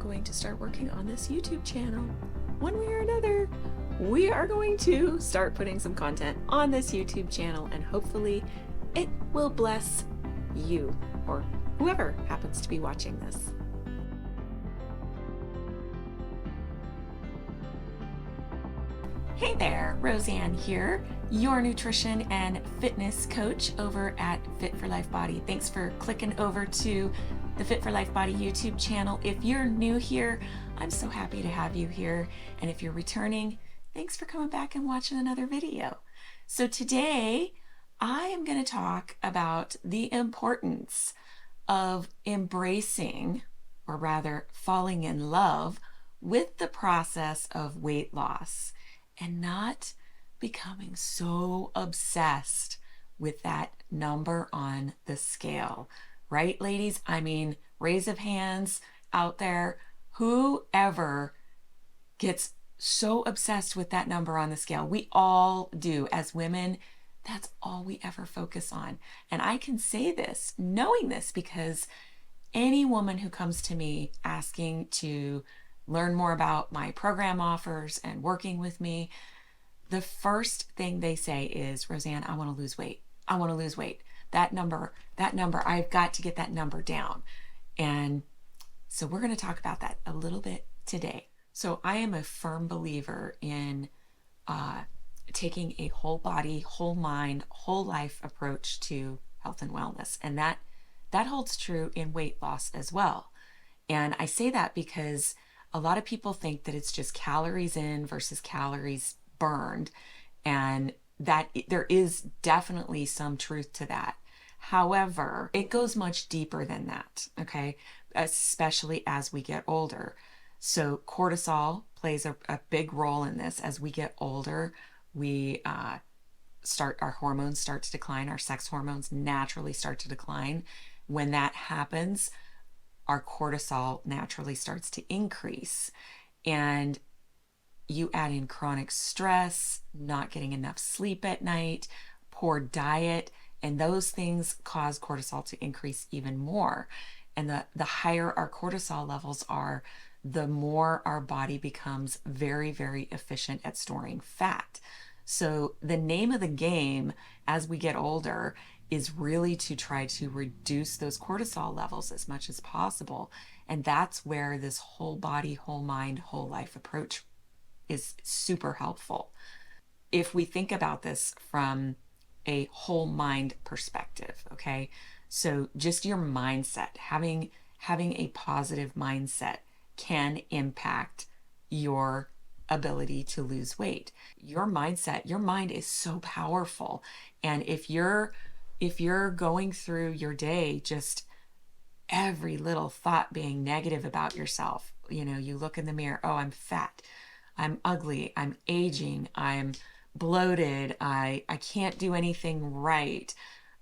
going to start working on this YouTube channel. One way or another, we are going to start putting some content on this YouTube channel, and hopefully it will bless you or whoever happens to be watching this. Hey there, Rosann here, your nutrition and fitness coach over at Fit for Life Body. Thanks for clicking over to the Fit for Life Body YouTube channel. If you're new here, I'm so happy to have you here. And if you're returning, thanks for coming back and watching another video. So today, I am going to talk about the importance of embracing, or rather falling in love with the process of weight loss and not becoming so obsessed with that number on the scale. Right, ladies? I mean, raise of hands out there. Whoever gets so obsessed with that number on the scale, we all do. As women, that's all we ever focus on. And I can say this, knowing this, because any woman who comes to me asking to learn more about my program offers and working with me, the first thing they say is, Rosann, I want to lose weight. I want to lose weight. That number, I've got to get that number down. And so we're going to talk about that a little bit today. So I am a firm believer in taking a whole body, whole mind, whole life approach to health and wellness. And that holds true in weight loss as well. And I say that because a lot of people think that it's just calories in versus calories burned, and that there is definitely some truth to that. However, it goes much deeper than that, okay? Especially as we get older. So cortisol plays a big role in this. As we get older, our hormones start to decline. Our sex hormones naturally start to decline. When that happens, our cortisol naturally starts to increase. And you add in chronic stress, not getting enough sleep at night, poor diet, and those things cause cortisol to increase even more. And the higher our cortisol levels are, the more our body becomes very, very efficient at storing fat. So the name of the game as we get older is really to try to reduce those cortisol levels as much as possible. And that's where this whole body, whole mind, whole life approach is super helpful. If we think about this from a whole mind perspective, okay? So just your mindset, having a positive mindset can impact your ability to lose weight. Your mindset, your mind is so powerful. And if you're going through your day just every little thought being negative about yourself, you look in the mirror, oh, I'm fat, I'm ugly, I'm aging, I'm bloated, I can't do anything right,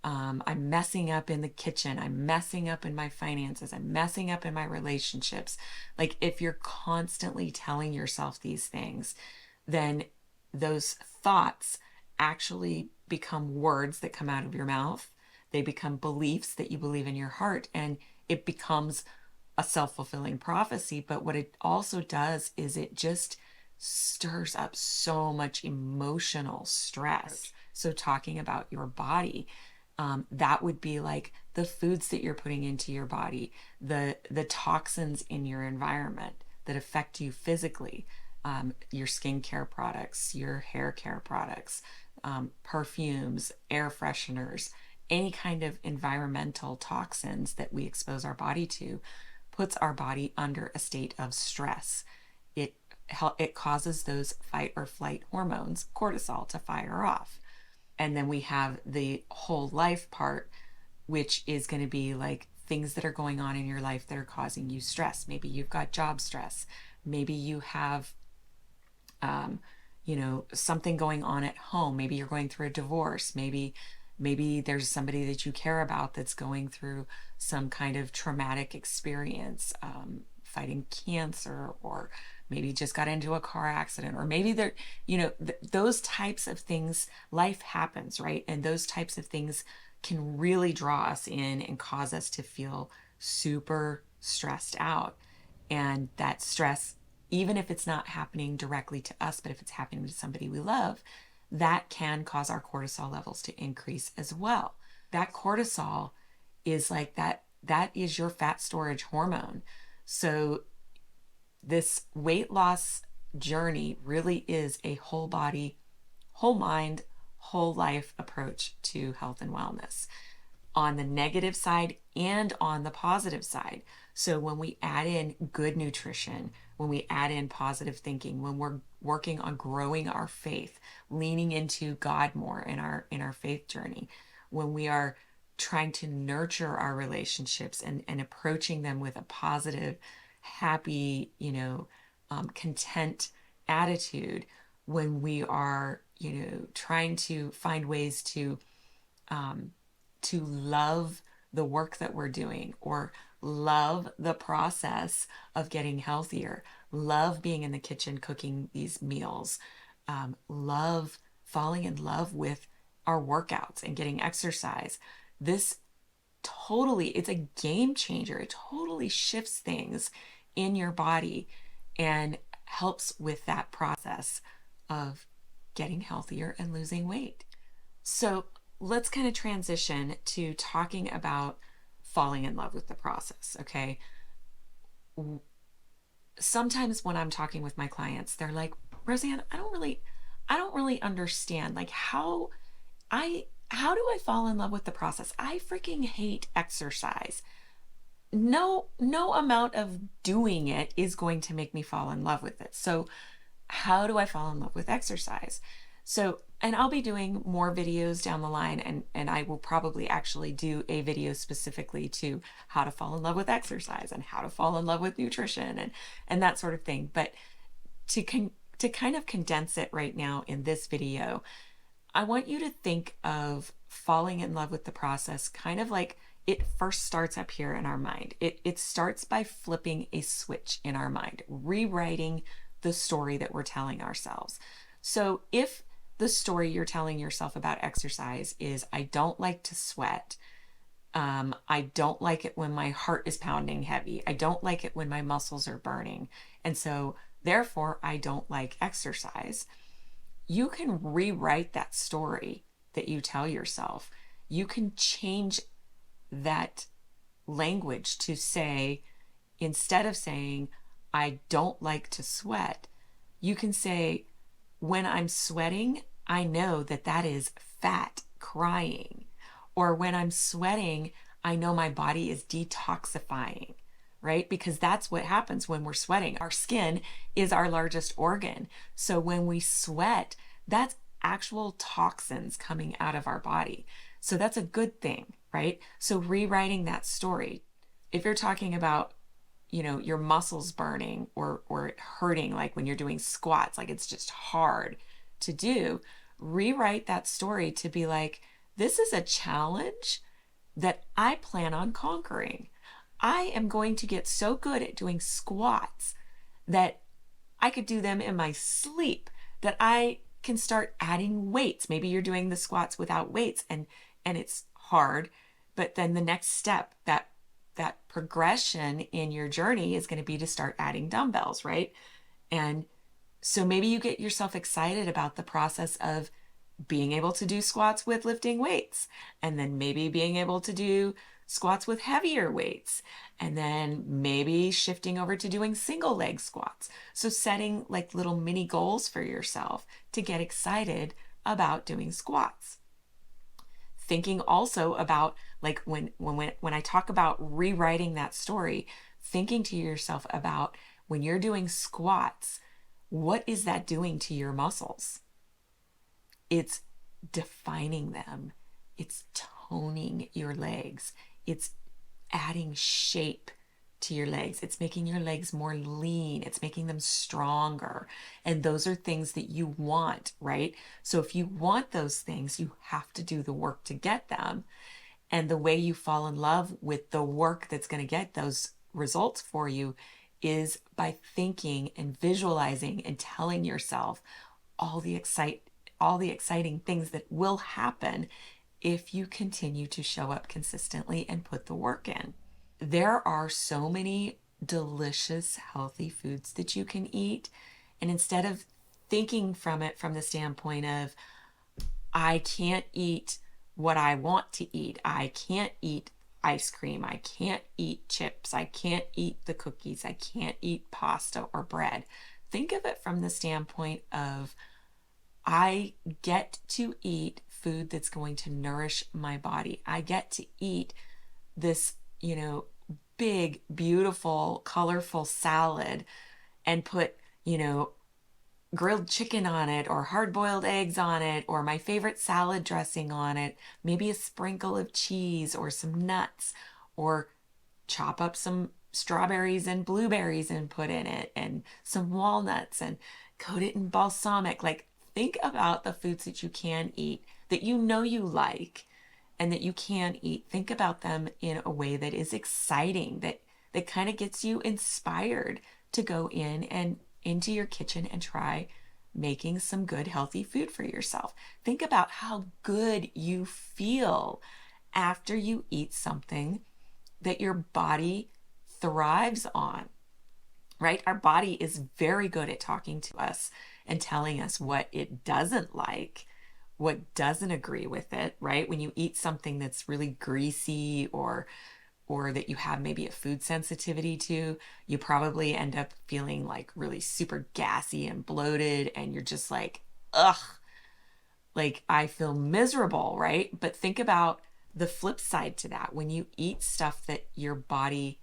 I'm messing up in the kitchen, I'm messing up in my finances, I'm messing up in my relationships. Like, if you're constantly telling yourself these things, then those thoughts actually become words that come out of your mouth. They become beliefs that you believe in your heart, and it becomes a self-fulfilling prophecy. But what it also does is it just stirs up so much emotional stress. So talking about your body, that would be like the foods that you're putting into your body, the toxins in your environment that affect you physically, your skincare products, your hair care products, perfumes, air fresheners, any kind of environmental toxins that we expose our body to puts our body under a state of stress. It causes those fight or flight hormones, cortisol, to fire off. And then we have the whole life part, which is going to be like things that are going on in your life that are causing you stress. Maybe you've got job stress. Maybe you have, something going on at home. Maybe you're going through a divorce. Maybe there's somebody that you care about that's going through some kind of traumatic experience, fighting cancer, or maybe just got into a car accident, or maybe those types of things. Life happens, right? And those types of things can really draw us in and cause us to feel super stressed out. And that stress, even if it's not happening directly to us, but if it's happening to somebody we love, that can cause our cortisol levels to increase as well. That cortisol is like that is your fat storage hormone. So this weight loss journey really is a whole body, whole mind, whole life approach to health and wellness, on the negative side and on the positive side. So when we add in good nutrition, when we add in positive thinking, when we're working on growing our faith, leaning into God more in our faith journey, when we are trying to nurture our relationships and approaching them with a positive, happy, content attitude, when we are, trying to find ways to love the work that we're doing, or love the process of getting healthier, love being in the kitchen cooking these meals, love falling in love with our workouts and getting exercise. This totally, it's a game changer. It totally shifts things in your body and helps with that process of getting healthier and losing weight. So let's kind of transition to talking about falling in love with the process, okay? Sometimes when I'm talking with my clients, they're like, Rosann, I don't really understand, like, how do I fall in love with the process? I freaking hate exercise. No amount of doing it is going to make me fall in love with it. So how do I fall in love with exercise? So, and I'll be doing more videos down the line, and I will probably actually do a video specifically to how to fall in love with exercise and how to fall in love with nutrition and that sort of thing. But to kind of condense it right now in this video, I want you to think of falling in love with the process kind of like it first starts up here in our mind. It starts by flipping a switch in our mind, rewriting the story that we're telling ourselves. So if the story you're telling yourself about exercise is, I don't like to sweat, I don't like it when my heart is pounding heavy, I don't like it when my muscles are burning, and so therefore I don't like exercise, you can rewrite that story that you tell yourself. You can change that language to say, instead of saying, I don't like to sweat, you can say, when I'm sweating, I know that that is fat crying. Or when I'm sweating, I know my body is detoxifying, right? Because that's what happens when we're sweating. Our skin is our largest organ. So when we sweat, that's actual toxins coming out of our body. So that's a good thing, right? So rewriting that story. If you're talking about, your muscles burning or hurting, like when you're doing squats, like it's just hard to do, rewrite that story to be like, this is a challenge that I plan on conquering. I am going to get so good at doing squats that I could do them in my sleep, that I can start adding weights. Maybe you're doing the squats without weights and it's hard, but then the next step, that progression in your journey is going to be to start adding dumbbells, right? And so maybe you get yourself excited about the process of being able to do squats with lifting weights, and then maybe being able to do squats with heavier weights, and then maybe shifting over to doing single leg squats. So setting like little mini goals for yourself to get excited about doing squats. Thinking also about, like, when I talk about rewriting that story, thinking to yourself about, when you're doing squats, what is that doing to your muscles? It's defining them. It's toning your legs. It's adding shape to your legs. It's making your legs more lean. It's making them stronger. And those are things that you want, right? So if you want those things, you have to do the work to get them. And the way you fall in love with the work that's going to get those results for you is by thinking and visualizing and telling yourself all the exciting things that will happen if you continue to show up consistently and put the work in. There are so many delicious, healthy foods that you can eat. And instead of thinking from it from the standpoint of, I can't eat what I want to eat, I can't eat ice cream, I can't eat chips, I can't eat the cookies, I can't eat pasta or bread. Think of it from the standpoint of, I get to eat food that's going to nourish my body. I get to eat this, big, beautiful, colorful salad and put, grilled chicken on it or hard boiled eggs on it or my favorite salad dressing on it, maybe a sprinkle of cheese or some nuts, or chop up some strawberries and blueberries and put in it and some walnuts and coat it in balsamic. Like, think about the foods that you can eat that you like and that you can eat. Think about them in a way that is exciting, that kind of gets you inspired to go in and into your kitchen and try making some good healthy food for yourself. Think about how good you feel after you eat something that your body thrives on, right? Our body is very good at talking to us and telling us what it doesn't like, what doesn't agree with it, right? When you eat something that's really greasy or that you have maybe a food sensitivity to, you probably end up feeling like really super gassy and bloated, and you're just like, ugh, like I feel miserable, right? But think about the flip side to that. When you eat stuff that your body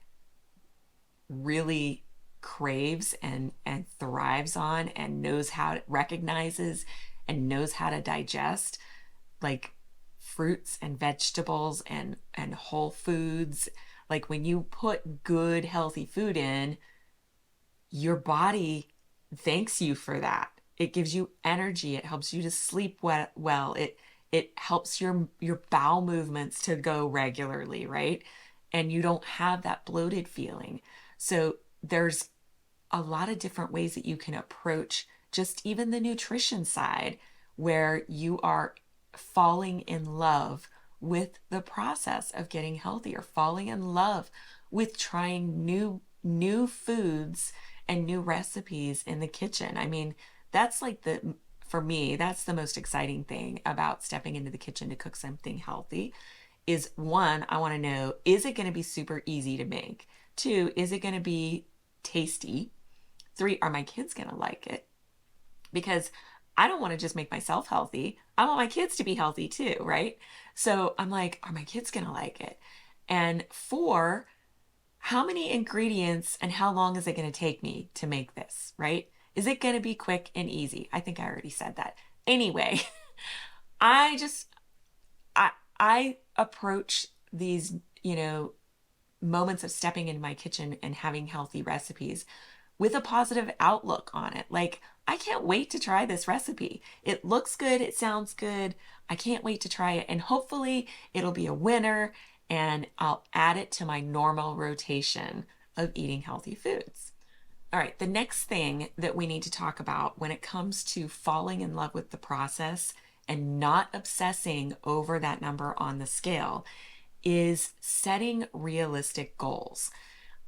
really craves and thrives on and knows how to recognizes and knows how to digest, like fruits and vegetables and whole foods. Like, when you put good healthy food in, your body thanks you for that. It gives you energy, it helps you to sleep well, it helps your bowel movements to go regularly, right? And you don't have that bloated feeling. So there's a lot of different ways that you can approach just even the nutrition side, where you are falling in love with the process of getting healthier, falling in love with trying new foods and new recipes in the kitchen. I mean, that's like for me, that's the most exciting thing about stepping into the kitchen to cook something healthy. Is one, I want to know, is it going to be super easy to make? Two, is it going to be tasty? Three, are my kids going to like it? Because I don't want to just make myself healthy. I want my kids to be healthy too, right? So I'm like, are my kids going to like it? And four, how many ingredients and how long is it going to take me to make this, right? Is it going to be quick and easy? I think I already said that. Anyway, I just, I approach these, moments of stepping into my kitchen and having healthy recipes with a positive outlook on it. Like, I can't wait to try this recipe. It looks good. It sounds good. I can't wait to try it. And hopefully it'll be a winner and I'll add it to my normal rotation of eating healthy foods. All right, the next thing that we need to talk about when it comes to falling in love with the process and not obsessing over that number on the scale is setting realistic goals.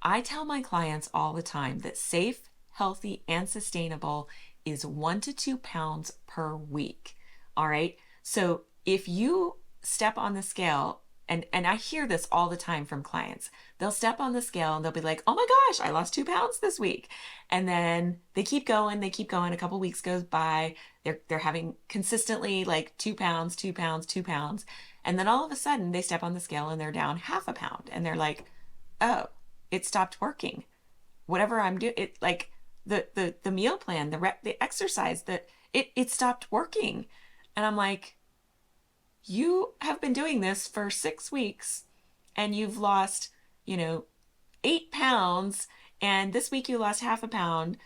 I tell my clients all the time that safe, healthy, and sustainable is 1 to 2 pounds per week. All right. So if you step on the scale, and I hear this all the time from clients, they'll step on the scale and they'll be like, oh my gosh, I lost 2 pounds this week. And then they keep going. A couple weeks goes by. They're having consistently like 2 pounds, 2 pounds, 2 pounds. And then all of a sudden they step on the scale and they're down half a pound. And they're like, oh, it stopped working. Whatever I'm doing, it like the meal plan, the exercise, that it stopped working. And I'm like, you have been doing this for 6 weeks and you've lost, 8 pounds, and this week you lost half a pound.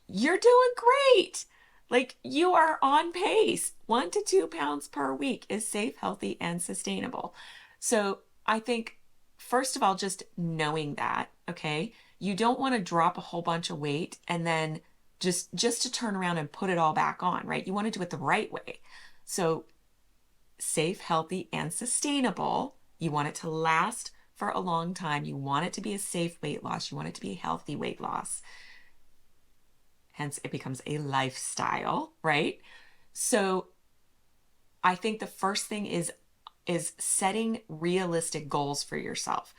You're doing great. Like, you are on pace. 1 to 2 pounds per week is safe, healthy, and sustainable. So I think, first of all, just knowing that, okay, you don't want to drop a whole bunch of weight and then just to turn around and put it all back on, right? You want to do it the right way. So safe, healthy, and sustainable. You want it to last for a long time. You want it to be a safe weight loss. You want it to be a healthy weight loss. Hence, it becomes a lifestyle, right? So I think the first thing is setting realistic goals for yourself.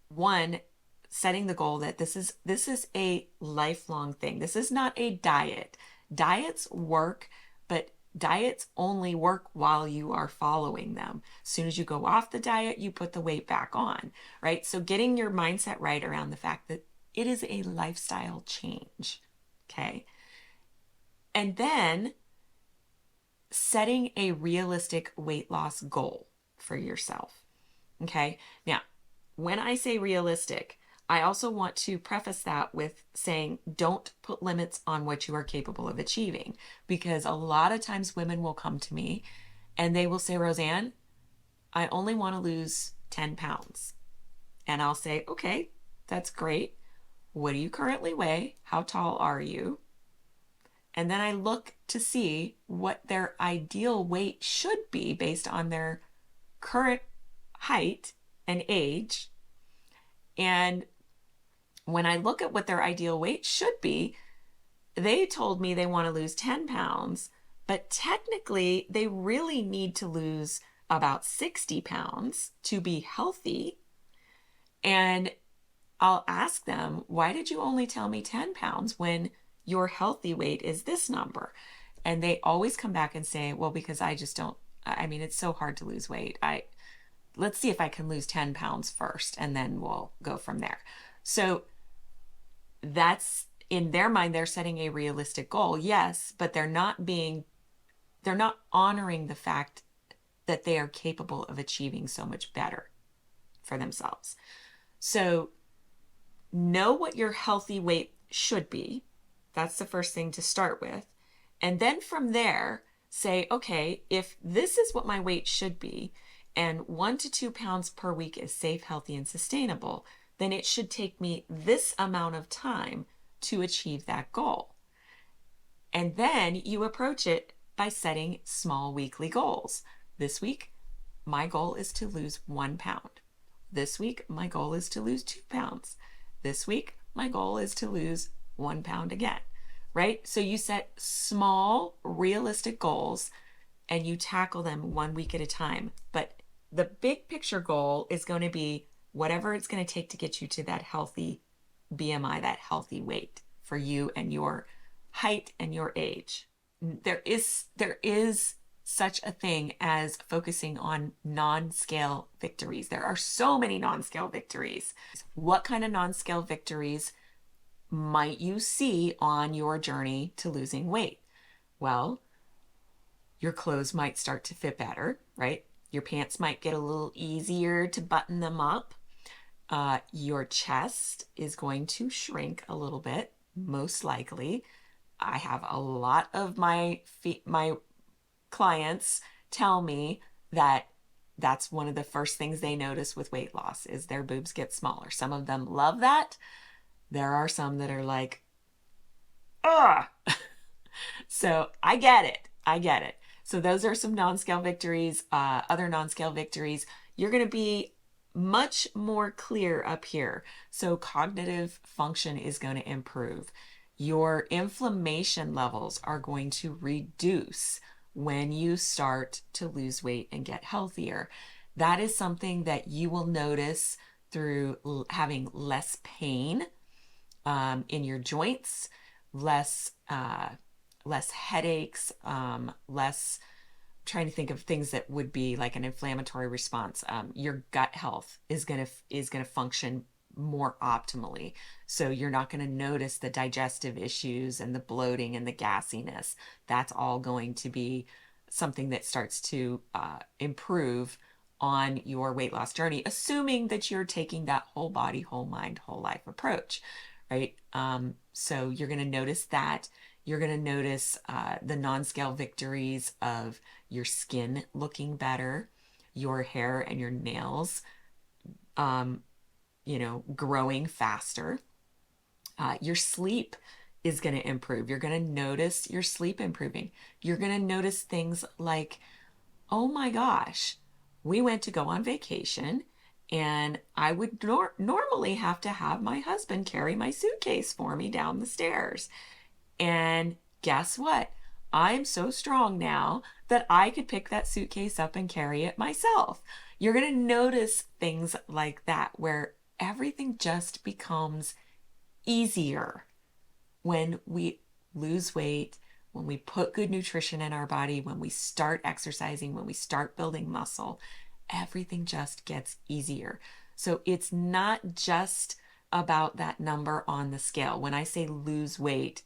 One, setting the goal that this is a lifelong thing. This is not a diet. Diets work, but diets only work while you are following them. As soon as you go off the diet, you put the weight back on, right? So getting your mindset right around the fact that it is a lifestyle change, okay? And then setting a realistic weight loss goal for yourself, okay? Now, when I say realistic, I also want to preface that with saying don't put limits on what you are capable of achieving, because a lot of times women will come to me and they will say, Rosann, I only want to lose 10 pounds. And I'll say, okay, that's great. What do you currently weigh? How tall are you? And then I look to see what their ideal weight should be based on their current height and age. And when I look at what their ideal weight should be, they told me they want to lose 10 pounds, but technically they really need to lose about 60 pounds to be healthy. And I'll ask them, why did you only tell me 10 pounds when your healthy weight is this number? And they always come back and say, well, because I just don't, I mean, it's so hard to lose weight. Let's see if I can lose 10 pounds first, and then we'll go from there. So that's, in their mind, they're setting a realistic goal, yes, but they're not honoring the fact that they are capable of achieving so much better for themselves. So know what your healthy weight should be. That's the first thing to start with. And then from there, say, okay, if this is what my weight should be, and 1 to 2 pounds per week is safe, healthy, and sustainable, then it should take me this amount of time to achieve that goal. And then you approach it by setting small weekly goals. This week, my goal is to lose 1 pound. This week, my goal is to lose 2 pounds. This week, my goal is to lose 1 pound again, right? So you set small, realistic goals and you tackle them 1 week at a time. But the big picture goal is going to be whatever it's going to take to get you to that healthy BMI, that healthy weight for you and your height and your age. There is such a thing as focusing on non-scale victories. There are so many non-scale victories. What kind of non-scale victories might you see on your journey to losing weight? Well, your clothes might start to fit better, right? Your pants might get a little easier to button them up. Your chest is going to shrink a little bit, most likely. I have a lot of my clients tell me that that's one of the first things they notice with weight loss is their boobs get smaller. Some of them love that. There are some that are like, ugh. So I get it. So those are some non-scale victories. Other non-scale victories, you're going to be much more clear up here. So cognitive function is going to improve. Your inflammation levels are going to reduce when you start to lose weight and get healthier. That is something that you will notice through having less pain in your joints, less headaches, less, trying to think of things that would be like an inflammatory response. Your gut health is gonna function more optimally. So you're not going to notice the digestive issues and the bloating and the gassiness. That's all going to be something that starts to improve on your weight loss journey, assuming that you're taking that whole body, whole mind, whole life approach, right? So you're going to notice that. You're going to notice the non-scale victories of your skin looking better, your hair and your nails, growing faster. Your sleep is going to improve. You're going to notice your sleep improving. You're going to notice things like, oh my gosh, we went to go on vacation And I would normally have to have my husband carry my suitcase for me down the stairs. And guess what? I'm so strong now that I could pick that suitcase up and carry it myself. You're going to notice things like that where everything just becomes easier when we lose weight, when we put good nutrition in our body, when we start exercising, when we start building muscle. Everything just gets easier. So it's not just about that number on the scale. When I say lose weight,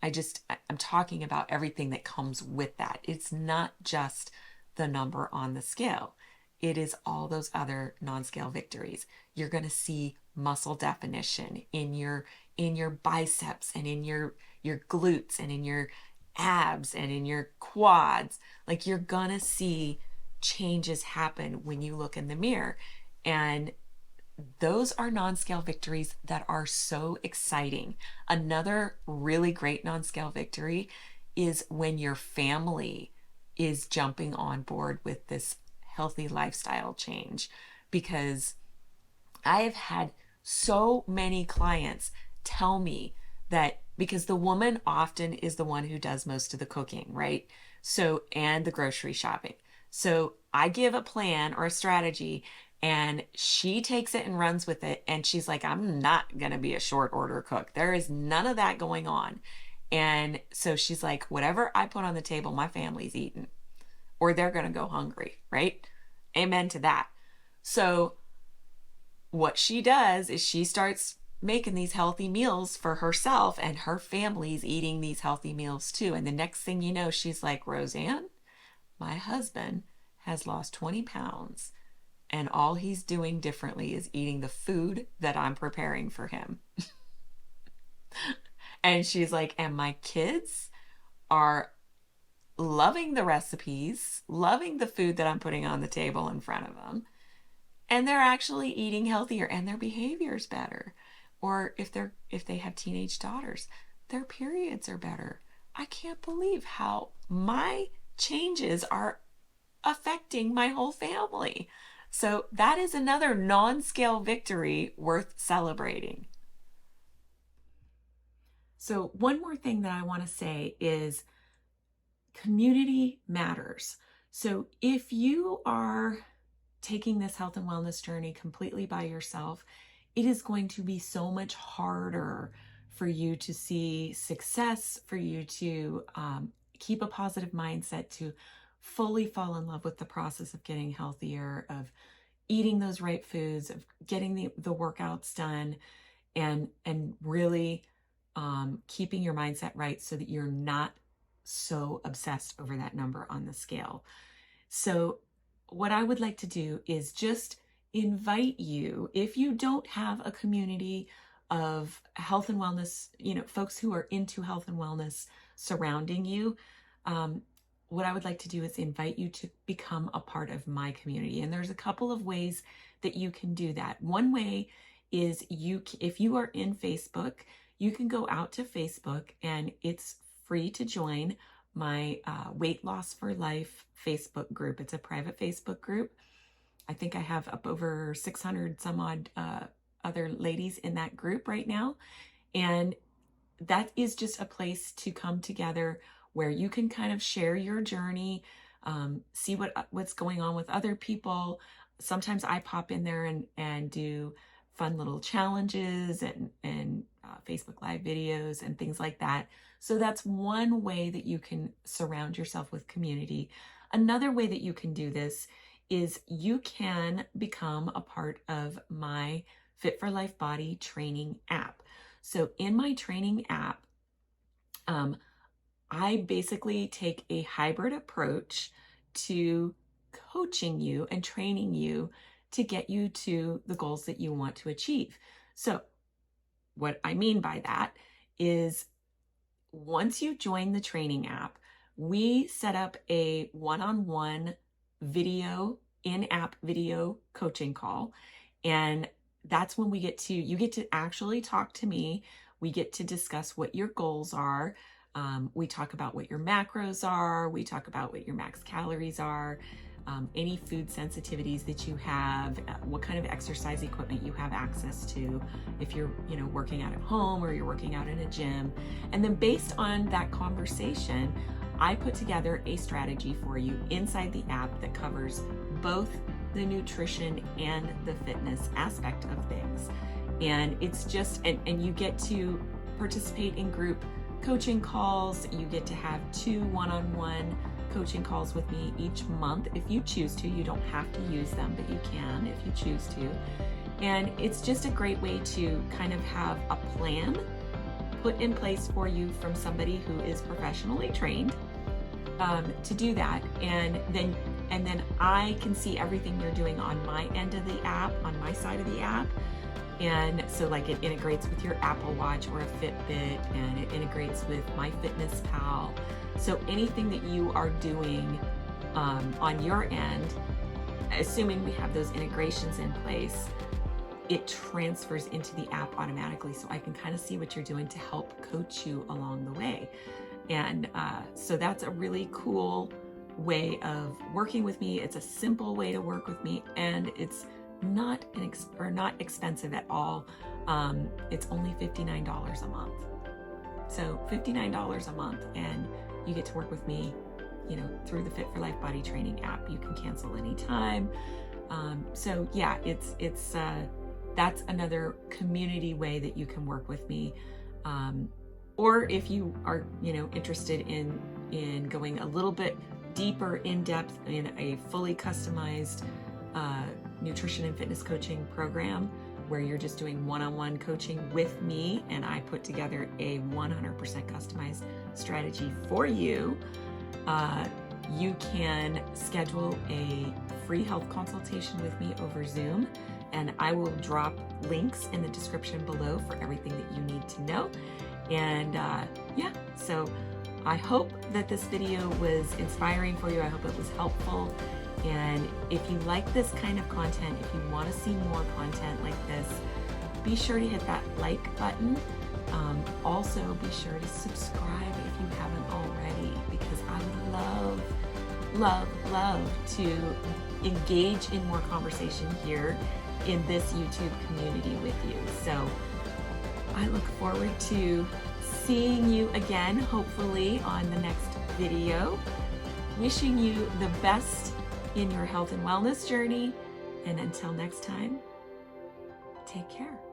I'm talking about everything that comes with that. It's not just the number on the scale. It is all those other non-scale victories. You're going to see muscle definition in your biceps and in your glutes and in your abs and in your quads. Like, you're going to see changes happen when you look in the mirror. And those are non-scale victories that are so exciting. Another really great non-scale victory is when your family is jumping on board with this healthy lifestyle change. Because I have had so many clients tell me that, because the woman often is the one who does most of the cooking, right? So, and the grocery shopping. So I give a plan or a strategy, and she takes it and runs with it. And she's like, I'm not going to be a short order cook. There is none of that going on. And so she's like, whatever I put on the table, my family's eating, or they're going to go hungry, right? Amen to that. So what she does is she starts making these healthy meals for herself, and her family's eating these healthy meals too. And the next thing you know, she's like, Rosann, my husband has lost 20 pounds, and all he's doing differently is eating the food that I'm preparing for him. And she's like, and my kids are loving the recipes, loving the food that I'm putting on the table in front of them. And they're actually eating healthier, and their behavior's better. Or if they have teenage daughters, their periods are better. I can't believe how my changes are affecting my whole family. So that is another non-scale victory worth celebrating. So one more thing that I want to say is community matters. So if you are taking this health and wellness journey completely by yourself, it is going to be so much harder for you to see success, for you to keep a positive mindset, to fully fall in love with the process of getting healthier, of eating those right foods, of getting the workouts done, and really keeping your mindset right so that you're not so obsessed over that number on the scale. So what I would like to do is just invite you, if you don't have a community of health and wellness, folks who are into health and wellness surrounding you, what I would like to do is invite you to become a part of my community. And there's a couple of ways that you can do that. One way is if you are in Facebook, you can go out to Facebook, and it's free to join my Weight Loss for Life Facebook group. It's a private Facebook group. I think I have up over 600 some odd other ladies in that group right now. And that is just a place to come together where you can kind of share your journey, see what's going on with other people. Sometimes I pop in there and do fun little challenges and Facebook Live videos and things like that. So that's one way that you can surround yourself with community. Another way that you can do this is you can become a part of my Fit for Life Body training app. So in my training app, I basically take a hybrid approach to coaching you and training you to get you to the goals that you want to achieve. So what I mean by that is, once you join the training app, we set up a one-on-one video, in-app video coaching call. And that's when you get to actually talk to me. We get to discuss what your goals are. We talk about what your macros are. We talk about what your max calories are. any food sensitivities that you have, what kind of exercise equipment you have access to, if you're working out at home or you're working out in a gym. And then based on that conversation, I put together a strategy for you inside the app that covers both the nutrition and the fitness aspect of things. And it's just, and you get to participate in group coaching calls. You get to have 2 one-on-one coaching calls with me each month if you choose to. You don't have to use them, but you can if you choose to. And it's just a great way to kind of have a plan put in place for you from somebody who is professionally trained to do that. And then I can see everything you're doing on my end of the app, on my side of the app. And so like it integrates with your Apple Watch or a Fitbit, and it integrates with MyFitnessPal. So anything that you are doing on your end, assuming we have those integrations in place, it transfers into the app automatically, so I can kind of see what you're doing to help coach you along the way. And so that's a really cool way of working with me. It's a simple way to work with me, and it's not expensive at all. It's only $59 a month. So $59 a month, and you get to work with me, through the Fit for Life Body Training app. You can cancel anytime. So yeah, it's that's another community way that you can work with me. Or if you are, interested in going a little bit deeper in depth in a fully customized nutrition and fitness coaching program where you're just doing one-on-one coaching with me, and I put together a 100% customized strategy for you, you can schedule a free health consultation with me over Zoom, and I will drop links in the description below for everything that you need to know. And yeah, so I hope that this video was inspiring for you. I hope it was helpful. And if you like this kind of content, if you want to see more content like this, be sure to hit that like button. Also, be sure to subscribe if you haven't already, because I would love, love, love to engage in more conversation here in this YouTube community with you. So I look forward to seeing you again, hopefully on the next video. Wishing you the best in your health and wellness journey. And until next time, take care.